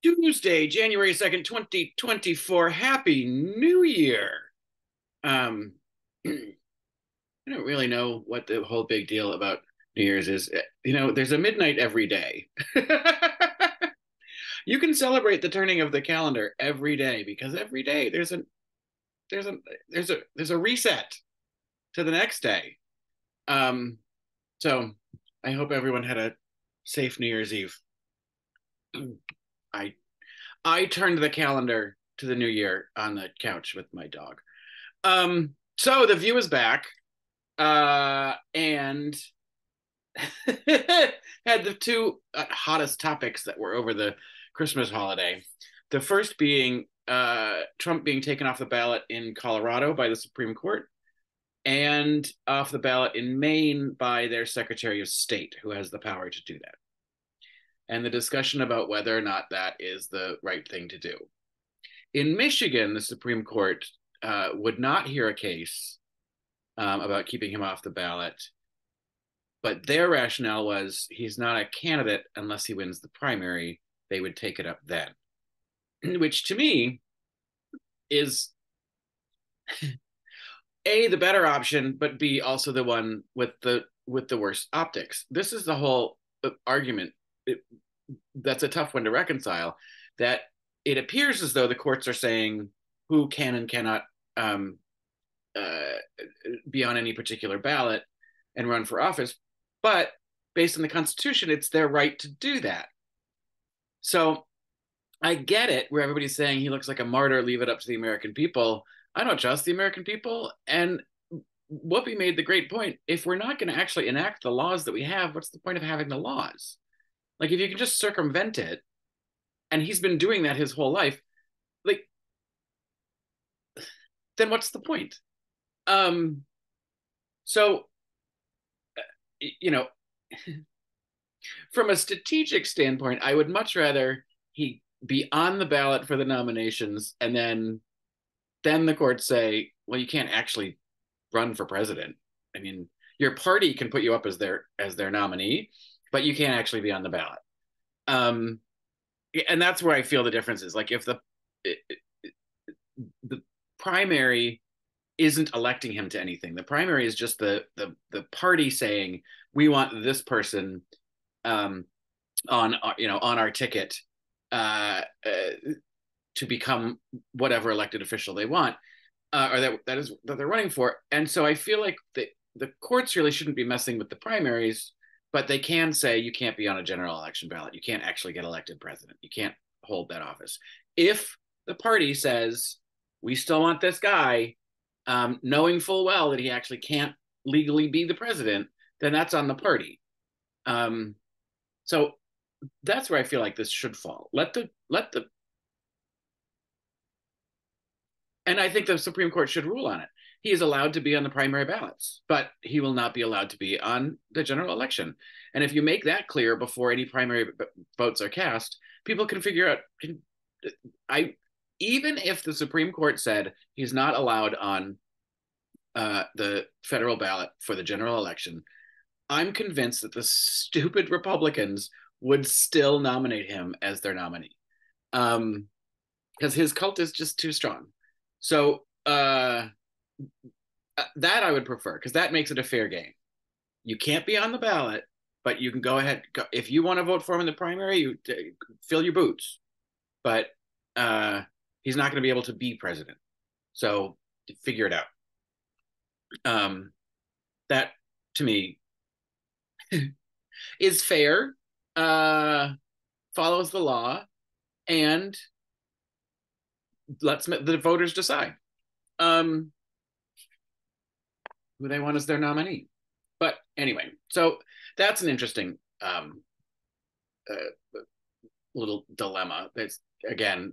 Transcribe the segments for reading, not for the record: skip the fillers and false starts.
Tuesday, January 2nd, 2024. Happy New Year. Um, I don't really know what the whole big deal about New Year's is. There's a midnight every day. You can celebrate the turning of the calendar every day because every day there's a there's a reset to the next day. Um, so I hope everyone had a safe New Year's Eve. I I turned the calendar to the new year on the couch with my dog. So the View is back, and had the two hottest topics that were over the Christmas holiday. The first being Trump being taken off the ballot in Colorado by the Supreme Court, and off the ballot in Maine by their Secretary of State, who has the power to do that. And the discussion about whether or not that is the right thing to do. In Michigan, the Supreme Court would not hear a case about keeping him off the ballot, but their rationale was he's not a candidate unless he wins the primary. They would take it up then, which to me is A, the better option, but B, also the one with the worst optics. This is the whole argument. That's a tough one to reconcile. That it appears as though the courts are saying who can and cannot um, uh, be on any particular ballot and run for office, but based on the Constitution, it's their right to do that. So I get it, where everybody's saying he looks like a martyr, leave it up to the American people. I don't trust the American people. And Whoopi made the great point. If we're not going to actually enact the laws that we have, what's the point of having the laws? Like, if you can just circumvent it, and he's been doing that his whole life, like, then what's the point? Um, so, you know, from a strategic standpoint, I would much rather he be on the ballot for the nominations, and then the courts say, well, you can't actually run for president. I mean, your party can put you up as their nominee, but you can't actually be on the ballot. Um, and that's where I feel the difference is. Like, if the primary isn't electing him to anything, the primary is just the party saying we want this person um, on on our ticket to become whatever elected official they want, or that they're running for. And so I feel like the courts really shouldn't be messing with the primaries, but they can say you can't be on a general election ballot. You can't actually get elected president. You can't hold that office. If the party says we still want this guy, knowing full well that he actually can't legally be the president, then that's on the party. Um, so that's where I feel like this should fall. Let the And I think the Supreme Court should rule on it. He is allowed to be on the primary ballots, but he will not be allowed to be on the general election. And if you make that clear before any primary votes are cast, people can figure out. I Even if the Supreme Court said he's not allowed on the federal ballot for the general election, I'm convinced that the stupid Republicans would still nominate him as their nominee, because his cult is just too strong. So that I would prefer, because that makes it a fair game. You can't be on the ballot, but you can go ahead. If you want to vote for him in the primary, you fill your boots. But he's not going to be able to be president. So figure it out. That to me is fair, follows the law, and lets the voters decide um, who they want as their nominee. But anyway, so that's an interesting little dilemma. That's, again,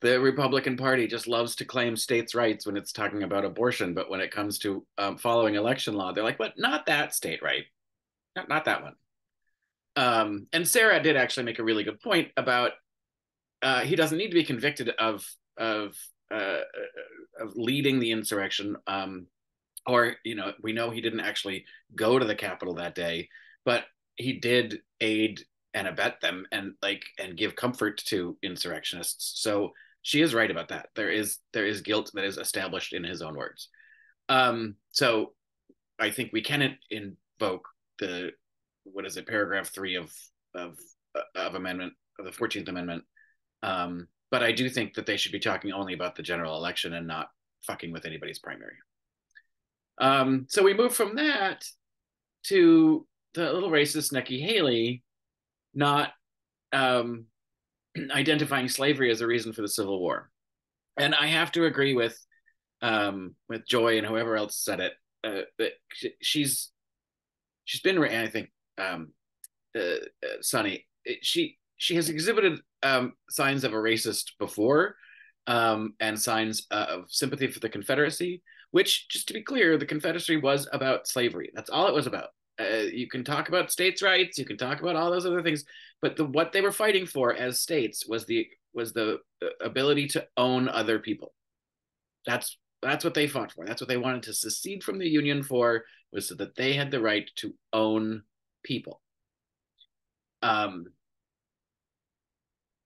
the Republican Party just loves to claim states' rights when it's talking about abortion, but when it comes to following election law, they're like, "But not that state right, not that one." And Sarah did actually make a really good point about he doesn't need to be convicted uh, of leading the insurrection, or we know he didn't actually go to the Capitol that day, but he did aid and abet them and give comfort to insurrectionists. So she is right about that. There is guilt that is established in his own words. So I think we can invoke the what is it, paragraph 3 of amendment of the 14th Amendment. But I do think that they should be talking only about the general election and not fucking with anybody's primary. So we move from that to the little racist Nikki Haley not identifying slavery as a reason for the Civil War. And I have to agree with Joy and whoever else said it. That she's been, I think, Sunny. She has exhibited signs of a racist before, and signs of sympathy for the Confederacy. Which, just to be clear, the Confederacy was about slavery. That's all it was about. You can talk about states' rights, you can talk about all those other things, but what they were fighting for as states was the ability to own other people. That's what they fought for. That's what they wanted to secede from the Union for, was so that they had the right to own people.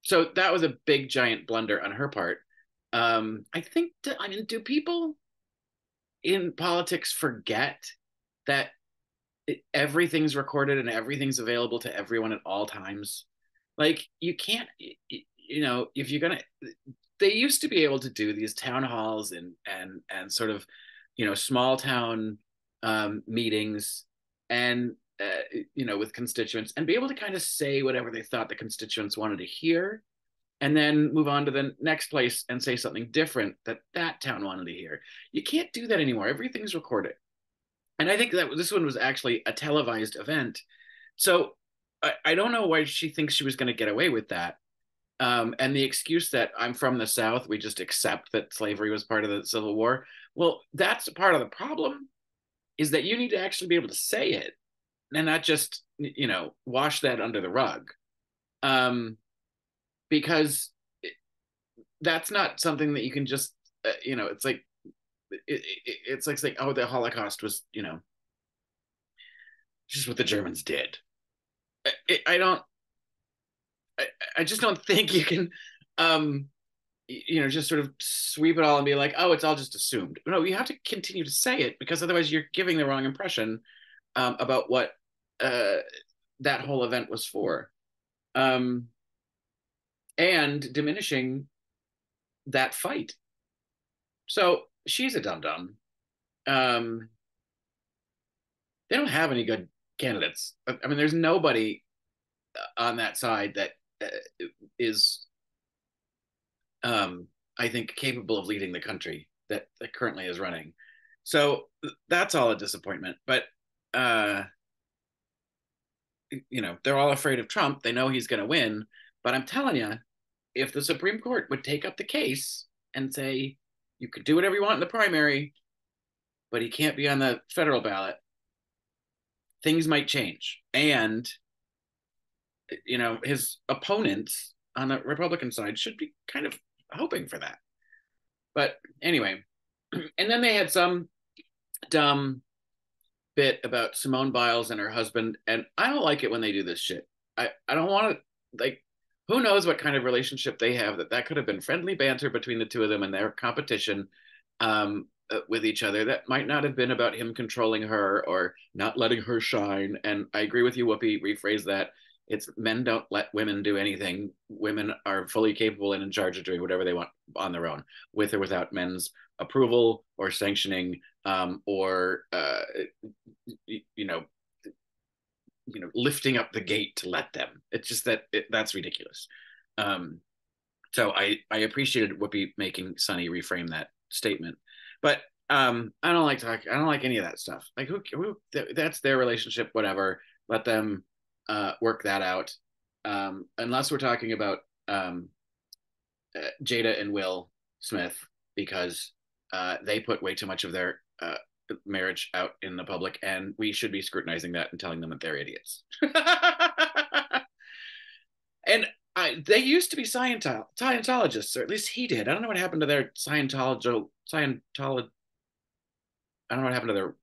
So that was a big giant blunder on her part. I think do people in politics forget that everything's recorded and everything's available to everyone at all times? Like, you can't, if you're gonna, they used to be able to do these town halls and sort of, small town meetings, and with constituents, and be able to kind of say whatever they thought the constituents wanted to hear, and then move on to the next place and say something different that town wanted to hear. You can't do that anymore. Everything's recorded. And I think that this one was actually a televised event. So I don't know why she thinks she was going to get away with that. And the excuse that I'm from the South, we just accept that slavery was part of the Civil War. Well, that's part of the problem, is that you need to actually be able to say it and not just, wash that under the rug. Because that's not something that you can just, it's like, it's like saying, oh, the Holocaust was, just what the Germans did. I just don't think you can, just sort of sweep it all and be like, oh, it's all just assumed. No, you have to continue to say it, because otherwise you're giving the wrong impression about what that whole event was for, and diminishing that fight. So she's a dum-dum. They don't have any good candidates. I mean, there's nobody on that side that is, I think, capable of leading the country that currently is running. So that's all a disappointment. But they're all afraid of Trump. They know he's going to win. But I'm telling you, if the Supreme Court would take up the case and say, you could do whatever you want in the primary, but he can't be on the federal ballot, things might change. And his opponents on the Republican side should be kind of hoping for that. But anyway, and then they had some dumb bit about Simone Biles and her husband, and I don't like it when they do this shit. I don't want to, like, who knows what kind of relationship they have, that could have been friendly banter between the two of them and their competition with each other. That might not have been about him controlling her or not letting her shine. And I agree with you, Whoopi, rephrase that. It's men don't let women do anything. Women are fully capable and in charge of doing whatever they want on their own, with or without men's approval or sanctioning, or lifting up the gate to let them. It's just that's ridiculous. So I appreciated Whoopi making Sunny reframe that statement, but I don't like any of that stuff. Like, who that's their relationship, whatever. Let them work that out. Unless we're talking about Jada and Will Smith, because they put way too much of their marriage out in the public, and we should be scrutinizing that and telling them that they're idiots. And they used to be Scientologists, or at least he did. I don't know what happened to their Scientology. I don't know what happened to their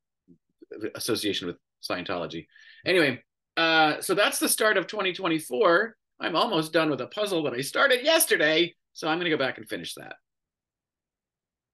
association with Scientology. Anyway, So that's the start of 2024. I'm almost done with a puzzle that I started yesterday, so I'm going to go back and finish that.